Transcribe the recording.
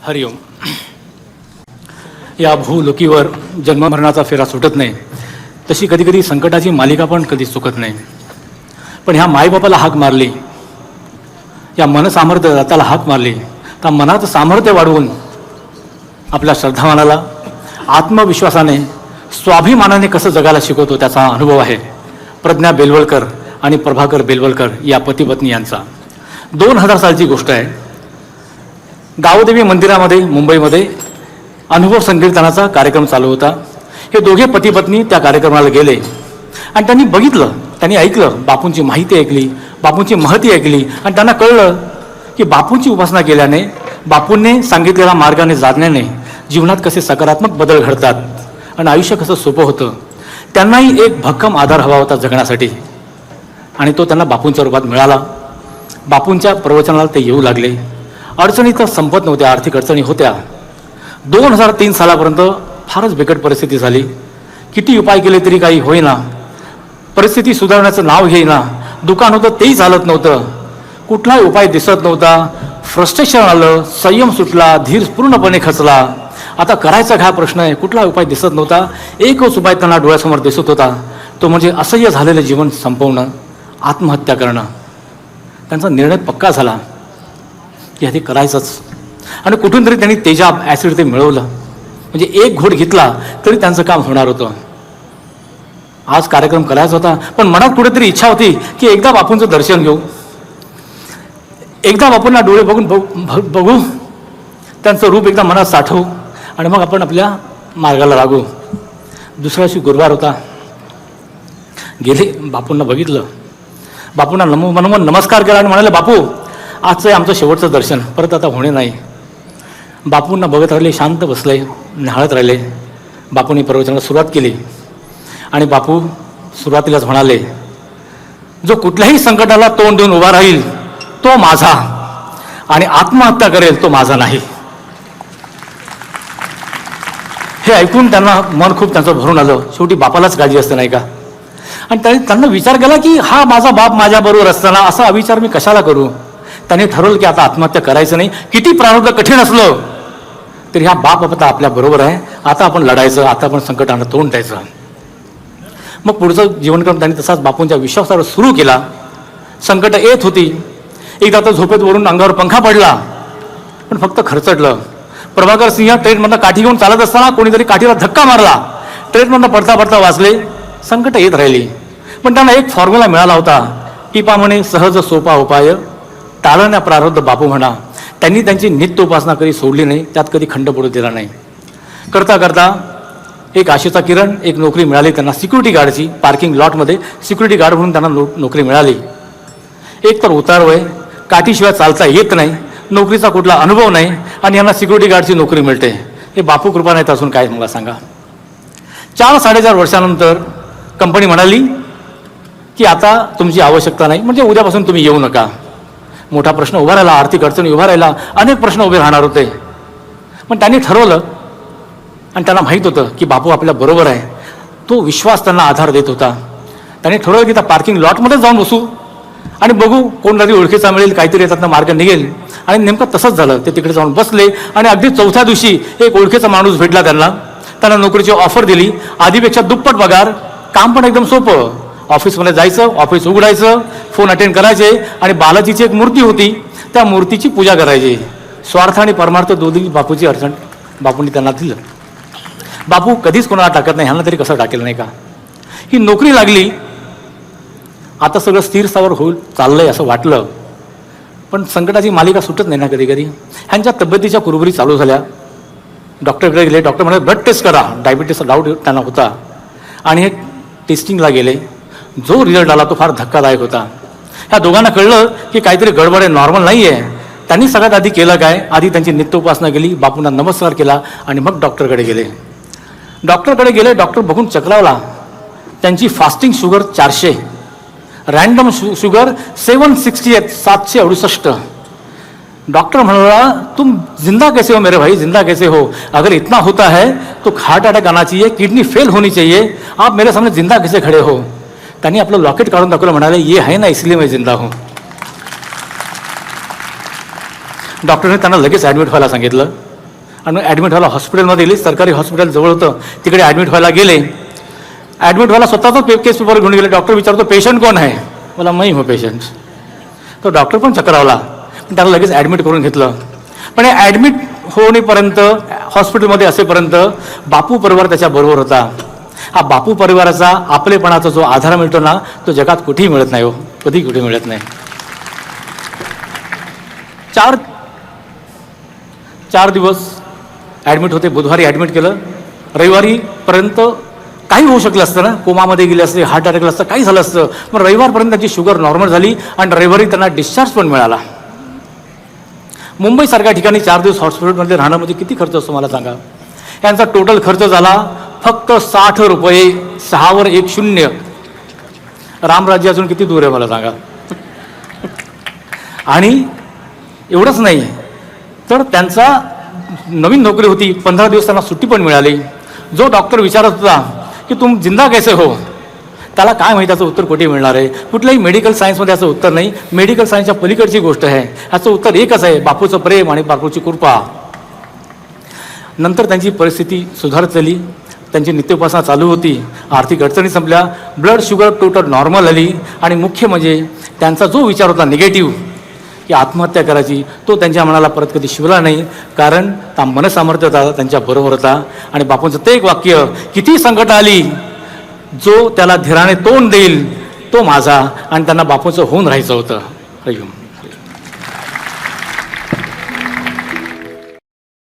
हरिओम. या भूलोकीवर जन्ममरणाचा फेरा सुटत नाही, तशी कधी कधी संकटाची मालिका पण कधी चुकत नाही. पण ह्या मायबापाला हाक मारली, या मनसामर्थ्य दाताला हाक मारली, तर मनाचं सामर्थ्य वाढवून आपल्या श्रद्धावानाला आत्मविश्वासाने स्वाभिमानाने कसं जगायला शिकवतो त्याचा अनुभव आहे प्रज्ञा बेलवलकर आणि प्रभाकर बेलवलकर या पती पत्नी यांचा. 2000 सालची गोष्ट आहे. गावदेवी मंदिरामध्ये मुंबईमध्ये अनुभव संकीर्तनाचा कार्यक्रम चालू होता. हे दोघे पती पत्नी त्या कार्यक्रमाला गेले आणि त्यांनी बघितलं, त्यांनी ऐकलं, बापूंची माहिती ऐकली, बापूंची महती ऐकली आणि त्यांना कळलं की बापूंची उपासना केल्याने, बापूंनी सांगितलेल्या मार्गाने जाण्याने जीवनात कसे सकारात्मक बदल घडतात आणि आयुष्य कसं सोपं होतं. त्यांनाही एक भक्कम आधार हवा होता जगण्यासाठी आणि तो त्यांना बापूंच्या रूपात मिळाला. बापूंच्या प्रवचनाला ते येऊ लागले. अडचणी तर संपत नव्हत्या, आर्थिक अडचणी होत्या. 2003 सालापर्यंत फारच बिकट परिस्थिती झाली. किती उपाय केले तरी काही होईना, परिस्थिती सुधारण्याचं नाव घेईना. दुकान होतं तेही चालत नव्हतं, कुठलाही उपाय दिसत नव्हता. फ्रस्ट्रेशन आलं, संयम सुटला, धीर पूर्णपणे खचला. आता करायचा काय प्रश्न आहे, कुठला उपाय दिसत नव्हता. एकच उपाय त्यांना डोळ्यासमोर दिसत होता, तो म्हणजे असह्य झालेलं जीवन संपवणं, आत्महत्या करणं. त्यांचा निर्णय पक्का झाला की हे करायचंच. आणि कुठून तरी त्यांनी तेजाब ॲसिड ते मिळवलं, म्हणजे एक घोट घेतला तरी त्यांचं काम होणार होतं. आज कार्यक्रम करायचा होता, पण मनात कुठेतरी इच्छा होती की एकदा बापूंचं दर्शन घेऊ, एकदा बापूंना डोळे बघून बघू, त्यांचं रूप एकदा मनात साठवू आणि मग आपण आपल्या मार्गाला लागू. दुसऱ्या दिवशी गुरुवार होता. गेले, बापूंना बघितलं, बापूंना मनोमन नमस्कार केला आणि म्हणाले, बापू आजचं आहे आमचं शेवटचं दर्शन, परत आता होणे नाही. बापूंना बघत राहिले, शांत बसले, निहाळत राहिले. बापूंनी प्रवचनाला सुरुवात केली आणि बापू सुरुवातीलाच म्हणाले, जो कुठल्याही संकटाला तोंड देऊन उभा राहील तो माझा आणि आत्महत्या करेल तो माझा नाही. हे ऐकून त्यांना मन खूप त्यांचं भरून आलं. शेवटी बापालाच काळजी असते नाही का. आणि त्यांना विचार केला की हा माझा बाप माझ्याबरोबर असताना असा अविचार मी कशाला करू. त्यांनी ठरवलं की आता आत्महत्या करायचं नाही. किती प्रारब्ध कठीण असलं तरी हा बाप आता आपल्या बरोबर आहे, आता आपण लढायचं, आता आपण संकटांना तोंड द्यायचं. मग पुढचं जीवनक्रम त्यांनी तसाच बापूंच्या विश्वासावर सुरू केला. संकट येत होती. एकदा तर झोपेत वरून अंगावर पंखा पडला, पण फक्त खरचटलं. प्रभाकर सिंह ट्रेनमधनं काठी घेऊन चालत असताना कोणीतरी काठीला धक्का मारला. ट्रेनमधनं पडता पडता वाचले. संकट येत राहिली, पण त्यांना एक फॉर्म्युला मिळाला होता. टिपा म्हणे सहज सोपा उपाय, टाळण्या प्रारब्ध बापू म्हणा. त्यांनी त्यांची नित्य उपासना कधी सोडली नाही, त्यात कधी खंड पडू दिला नाही. करता करता एक आशेचा किरण, एक नोकरी मिळाली त्यांना सिक्युरिटी गार्डची. पार्किंग लॉटमध्ये सिक्युरिटी गार्ड म्हणून त्यांना नोकरी मिळाली. एक तर उतार वय, काठीशिवाय चालता येत नाही, नोकरीचा कुठला अनुभव नाही आणि यांना सिक्युरिटी गार्डची नोकरी मिळते. हे बापू कृपा नाहीत असून काय मला सांगा. 4-4.5 वर्षानंतर कंपनी म्हणाली की आता तुमची आवश्यकता नाही, म्हणजे उद्यापासून तुम्ही येऊ नका. मोठा प्रश्न उभा राहिला, आर्थिक अडचणी उभा राहिला, अनेक प्रश्न उभे राहणार होते. पण त्यांनी ठरवलं आणि त्यांना माहीत होतं की बापू आपल्या बरोबर आहे. तो विश्वास त्यांना आधार देत होता. त्यांनी ठरवलं की त्या पार्किंग लॉटमध्ये जाऊन बसू आणि बघू कोणतरी ओळखीचा मिळेल, काहीतरी त्यातनं मार्ग निघेल. आणि नेमकं तसंच झालं. ते तिकडे जाऊन बसले आणि अगदी 4थ्या दिवशी एक ओळखीचा माणूस भेटला त्यांना नोकरीची ऑफर दिली. आधीपेक्षा दुप्पट पगार, काम पण एकदम सोपं. ऑफिसमध्ये जायचं, ऑफिस उघडायचं, फोन अटेंड करायचे आणि बालाजीची एक मूर्ती होती, त्या मूर्तीची पूजा करायची. स्वार्थ आणि परमार्थ दोन्ही बापूची अडचण बापूंनी त्यांना दिलं. बापू कधीच कोणाला टाकत नाही, ह्यांना तरी कसं टाकेल नाही का. ही नोकरी लागली. आता सगळं स्थिर स्थावर होईल चाललंय असं वाटलं, पण संकटाची मालिका सुटत नाही ना कधी कधी. ह्यांच्या तब्येतीच्या कुरबुरी चालू झाल्या. डॉक्टरकडे गेले. डॉक्टर म्हणाले ब्लड टेस्ट करा. डायबिटीसचा डाऊट त्यांना होता आणि हे टेस्टिंगला गेले. जो रिझल्ट आला तो फार धक्कादायक होता. ह्या दोघांना कळलं की काहीतरी गडबड आहे, नॉर्मल नाही आहे. त्यांनी सगळ्यात आधी केलं काय, आधी त्यांची नित्य उपासना केली, बापूंना नमस्कार केला आणि मग डॉक्टरकडे गेले. डॉक्टर बघून चक्रावला. त्यांची fasting sugar 400, random sugar 768, 768. Doctor म्हणाला तुम जिंदा कैसे हो मेरे भाई, जिंदा कैसे हो. अगर इतना होता है तो हार्ट अटैक आना चाहिए, किडनी फेल होनी चाहिए, आप मेरे सामने जिंदा कैसे खड़े हो. त्यांनी आपलं लॉकेट काढून दाखवलं. म्हणाले ये है ना इसलिए मैं जिंदा हूं. डॉक्टरने त्यांना लगेच ॲडमिट व्हायला सांगितलं. आणि ॲडमिट व्हायला हॉस्पिटलमध्ये गेले, सरकारी हॉस्पिटल जवळ होतं, तिकडे ॲडमिट व्हायला गेले. ॲडमिट व्हायला स्वतःच केस पेपर घेऊन गेले. डॉक्टर विचारतो पेशंट कोण आहे, मला मी हो पेशंट. तो डॉक्टर पण चक्रावला, पण त्याला लगेच ॲडमिट करून घेतलं. पण हे ॲडमिट होण्यापर्यंत हॉस्पिटलमध्ये असेपर्यंत बापू परिवार त्याच्याबरोबर होता. हा बापू परिवाराचा आपलेपणाचा जो आधार मिळतो ना, तो जगात कुठेही मिळत नाही हो, कधी कुठे मिळत नाही. चार दिवस ॲडमिट होते. बुधवारी ॲडमिट केलं, रविवारीपर्यंत काही होऊ शकलं असतं ना, कोमामध्ये गेले असते, हार्ट अटॅकला असतं, काही झालं असतं. मग रविवारपर्यंत त्याची शुगर नॉर्मल झाली आणि रविवारी त्यांना डिस्चार्ज पण मिळाला. मुंबईसारख्या ठिकाणी 4 दिवस हॉस्पिटलमध्ये राहणं म्हणजे किती खर्च असतो मला सांगा. यांचा टोटल खर्च झाला फक्त 60 रुपये. 6 वर 1 0. रामराज्य अजून किती दूर आहे मला सांगा. आणि एवढंच नाही तर त्यांचा नवीन नोकरी होती, 15 दिवस त्यांना सुट्टी पण मिळाली. जो डॉक्टर विचारत होता की तुम जिंदा कैसे हो, त्याला काय माहिती याचं उत्तर कुठे मिळणार आहे. कुठल्याही मेडिकल सायन्समध्ये याचं उत्तर नाही. मेडिकल सायन्सच्या पलीकडची गोष्ट आहे. याचं उत्तर एकच आहे, बापूचं प्रेम आणि बापूची कृपा. नंतर त्यांची परिस्थिती सुधारत झाली, त्यांची नित्योपासना चालू होती, आर्थिक अडचणी संपल्या, ब्लड शुगर टोटल नॉर्मल आली. आणि मुख्य म्हणजे त्यांचा जो विचार होता निगेटिव्ह की आत्महत्या करायची, तो त्यांच्या मनाला परत कधी शिवला नाही. कारण त्या मनसामर्थ्य होता त्यांच्या बरोबर होता. आणि बापूंचं ते एक वाक्य, किती संकट आली, जो त्याला धीराने तोंड देईल तो माझा. आणि त्यांना बापूंचं होऊन राहायचं होतं. हरिओम.